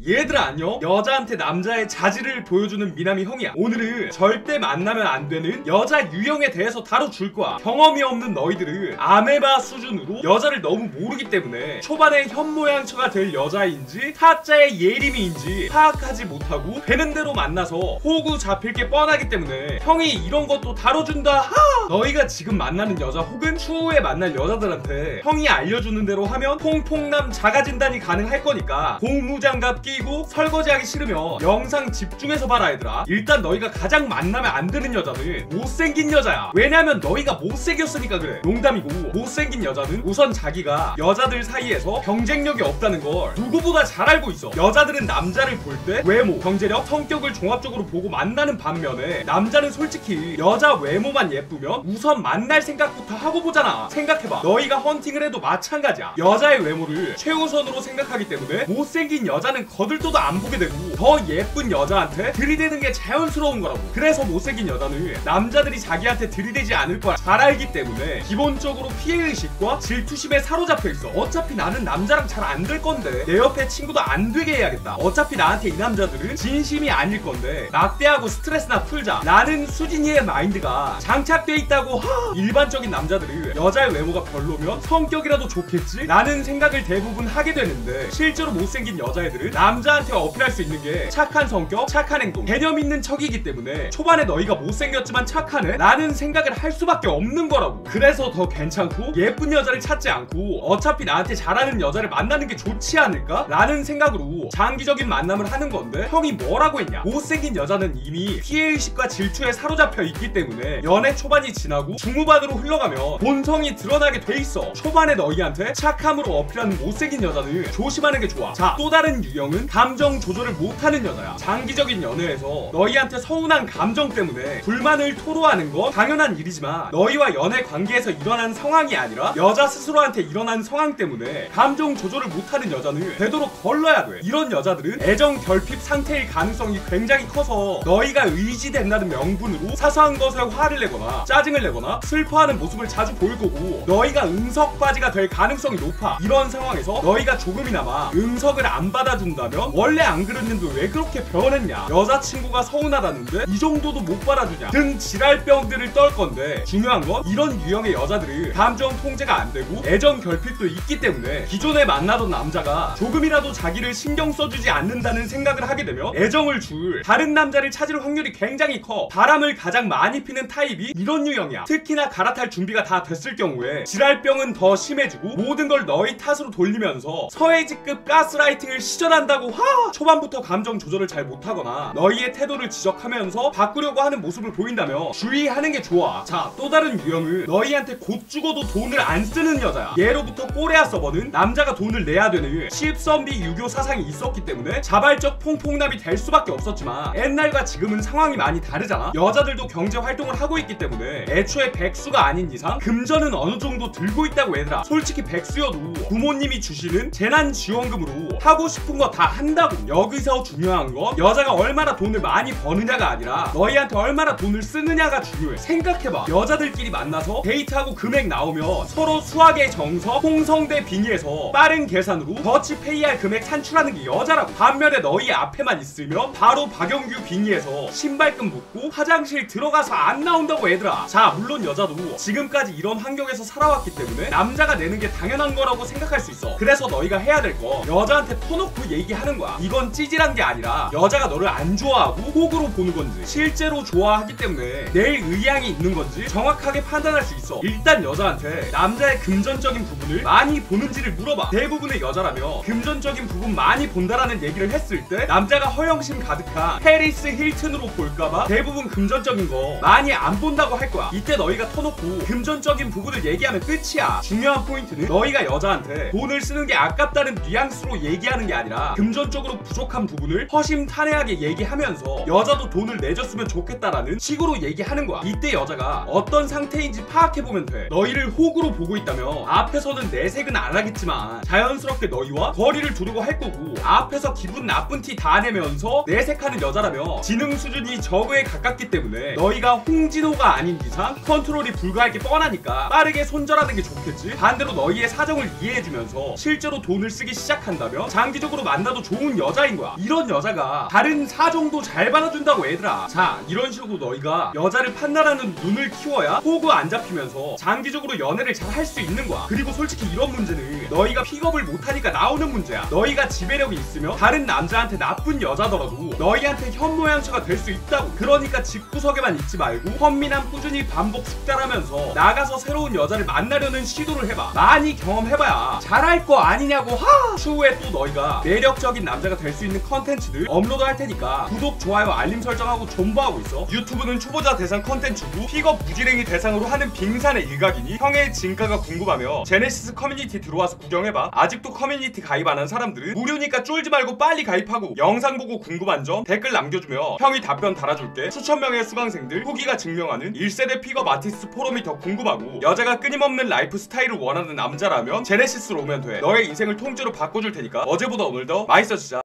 얘들아 안녕. 여자한테 남자의 자질을 보여주는 미나미 형이야. 오늘은 절대 만나면 안 되는 여자 유형에 대해서 다뤄줄 거야. 경험이 없는 너희들은 아메바 수준으로 여자를 너무 모르기 때문에 초반에 현모양처가 될 여자인지 타짜의 예림이인지 파악하지 못하고 되는 대로 만나서 호구 잡힐 게 뻔하기 때문에 형이 이런 것도 다뤄준다. 너희가 지금 만나는 여자 혹은 추후에 만날 여자들한테 형이 알려주는 대로 하면 퐁퐁남 자가진단이 가능할 거니까 고무장갑 끼고 설거지하기 싫으면 영상 집중해서 봐라 얘들아. 일단 너희가 가장 만나면 안 되는 여자는 못생긴 여자야. 왜냐면 너희가 못생겼으니까 그래. 농담이고, 못생긴 여자는 우선 자기가 여자들 사이에서 경쟁력이 없다는 걸 누구보다 잘 알고 있어. 여자들은 남자를 볼 때 외모, 경제력, 성격을 종합적으로 보고 만나는 반면에 남자는 솔직히 여자 외모만 예쁘면 우선 만날 생각부터 하고 보잖아. 생각해봐. 너희가 헌팅을 해도 마찬가지야. 여자의 외모를 최우선으로 생각하기 때문에 못생긴 여자는 거들떠도 안 보게 되고 더 예쁜 여자한테 들이대는 게 자연스러운 거라고. 그래서 못생긴 여자는 남자들이 자기한테 들이대지 않을 거야 잘 알기 때문에 기본적으로 피해의식과 질투심에 사로잡혀 있어. 어차피 나는 남자랑 잘 안 될 건데 내 옆에 친구도 안 되게 해야겠다. 어차피 나한테 이 남자들은 진심이 아닐 건데 막대하고 스트레스나 풀자 라는 수진이의 마인드가 장착돼 있다고. 일반적인 남자들은 여자의 외모가 별로면 성격이라도 좋겠지 라는 생각을 대부분 하게 되는데 실제로 못생긴 여자애들은 남자한테 어필할 수 있는 게 착한 성격, 착한 행동, 개념 있는 척이기 때문에 초반에 너희가 못생겼지만 착하네? 라는 생각을 할 수밖에 없는 거라고. 그래서 더 괜찮고 예쁜 여자를 찾지 않고 어차피 나한테 잘하는 여자를 만나는 게 좋지 않을까? 라는 생각으로 장기적인 만남을 하는 건데 형이 뭐라고 했냐? 못생긴 여자는 이미 피해의식과 질투에 사로잡혀 있기 때문에 연애 초반이 지나고 중후반으로 흘러가면 본성이 드러나게 돼 있어. 초반에 너희한테 착함으로 어필하는 못생긴 여자는 조심하는 게 좋아. 자, 또 다른 유형은 감정 조절을 못하는 여자야. 장기적인 연애에서 너희한테 서운한 감정 때문에 불만을 토로하는 건 당연한 일이지만 너희와 연애 관계에서 일어난 상황이 아니라 여자 스스로한테 일어난 상황 때문에 감정 조절을 못하는 여자는 되도록 걸러야 돼. 이런 여자들은 애정 결핍 상태일 가능성이 굉장히 커서 너희가 의지된다는 명분으로 사소한 것에 화를 내거나 짜증을 내거나 슬퍼하는 모습을 자주 보일 거고 너희가 응석바지가 될 가능성이 높아. 이런 상황에서 너희가 조금이나마 응석을 안 받아준다면 원래 안 그랬는데 왜 그렇게 변했냐, 여자친구가 서운하다는데 이 정도도 못 받아주냐 등 지랄병들을 떨 건데, 중요한 건 이런 유형의 여자들은 감정 통제가 안 되고 애정 결핍도 있기 때문에 기존에 만나던 남자가 조금이라도 자기를 신경 써주지 않는다는 생각을 하게 되면 애정을 줄 다른 남자를 찾을 확률이 굉장히 커. 바람을 가장 많이 피는 타입이 이런 유형이야. 특히나 갈아탈 준비가 다 됐을 경우에 지랄병은 더 심해지고 모든 걸 너희 탓으로 돌리면서 서해지급 가스라이팅을 시전한다고. 초반부터 감정 조절을 잘 못하거나 너희의 태도를 지적하면서 바꾸려고 하는 모습을 보인다면 주의하는 게 좋아. 자, 또 다른 유형은 너희한테 곧 죽어도 돈을 안 쓰는 여자야. 예로부터 꼬레아 서버는 남자가 돈을 내야 되는 십선비 유교 사상이 있었기 때문에 자발적 퐁퐁남이 될 수밖에 없었지만 옛날과 지금은 상황이 많이 다르잖아. 여자들도 경제 활동을 하고 있기 때문에 애초에 백수가 아닌 이상 금전은 어느 정도 들고 있다고. 얘들아, 솔직히 백수여도 부모님이 주시는 재난지원금으로 하고 싶은 거 다 한다고. 여기서 중요한 건 여자가 얼마나 돈을 많이 버느냐가 아니라 너희한테 얼마나 돈을 쓰느냐가 중요해. 생각해봐. 여자들끼리 만나서 데이트하고 금액 나오면 서로 수학의 정석 홍성대 빙의해서 빠른 계산으로 더치페이할 금액 산출하는 게 여자라고. 반면에 너희 앞에만 있으면 바로 박영규 빙의해서 신발끈 묶고 화장실 들어가서 안 나온다고. 얘들아, 자, 물론 여자도 지금까지 이런 환경에서 살아왔기 때문에 남자가 내는 게 당연한 거라고 생각할 수 있어. 그래서 너희가 해야 될 거 여자한테 터놓고 얘기하는 거야. 이건 찌질한 게 아니라 여자가 너를 안 좋아하고 호구로 보는 건지 실제로 좋아하기 때문에 낼 의향이 있는 건지 정확하게 판단할 수 있어. 일단 여자한테 남자의 금전적인 부분을 많이 보는지를 물어봐. 대부분의 여자라면 금전적인 부분 많이 본다라는 얘기를 했을 때 남자가 허영심 가득한 페리스 힐튼으로 볼까봐 대부분 금전적인 거 많이 안 본다고 할 거야. 이때 너희가 터놓고 금전적인 부분을 얘기하면 끝이야. 중요한 포인트는 너희가 여자한테 돈을 쓰는 게 아깝다는 뉘앙스로 얘기하는 게 아니라 금전적으로 부족한 부분을 허심탄회하게 얘기하면서 여자도 돈을 내줬으면 좋겠다라는 식으로 얘기하는 거야. 이때 여자가 어떤 상태인지 파악해보면 돼. 너희를 호구로 보고 있다면 앞에서는 내색은 안 하겠지만 자연스럽게 너희와 거리를 두르고 할 거고, 앞에서 기분 나쁜 티 다 내면서 내색하는 여자라면 지능 수준이 저그에 가깝기 때문에 너희가 홍진호가 아닌 이상 컨트롤이 불가할 게 뻔하니까 빠르게 손절하는 게 좋겠지. 반대로 너희의 사정을 이해해주면서 실제로 돈을 쓰기 시작한다면 장기적으로 만나도 남자도 좋은 여자인 거야. 이런 여자가 다른 사정도 잘 받아준다고 얘들아. 자, 이런 식으로 너희가 여자를 판단하는 눈을 키워야 호구 안 잡히면서 장기적으로 연애를 잘 할 수 있는 거야. 그리고 솔직히 이런 문제는 너희가 픽업을 못하니까 나오는 문제야. 너희가 지배력이 있으면 다른 남자한테 나쁜 여자더라도 너희한테 현모양처가 될 수 있다고. 그러니까 집구석에만 있지 말고 헌민함 꾸준히 반복 숙달하면서 나가서 새로운 여자를 만나려는 시도를 해봐. 많이 경험해봐야 잘할 거 아니냐고. 추후에 또 너희가 매력적인 남자가 될 수 있는 컨텐츠들 업로드 할 테니까 구독, 좋아요, 알림 설정하고 존버하고 있어. 유튜브는 초보자 대상 컨텐츠고 픽업 무지랭이 대상으로 하는 빙산의 일각이니 형의 진가가 궁금하며 제네시스 커뮤니티 들어와서 구경해봐. 아직도 커뮤니티 가입 안 한 사람들은 무료니까 쫄지 말고 빨리 가입하고 영상 보고 궁금한 점 댓글 남겨주며 형이 답변 달아줄게. 수천 명의 수강생들 후기가 증명하는 1세대 픽업 아티스트 포럼이 더 궁금하고 여자가 끊임없는 라이프 스타일을 원하는 남자라면 제네시스로 오면 돼. 너의 인생을 통째로 바꿔줄 테니까 어제보다 오늘 더 맛있어지자.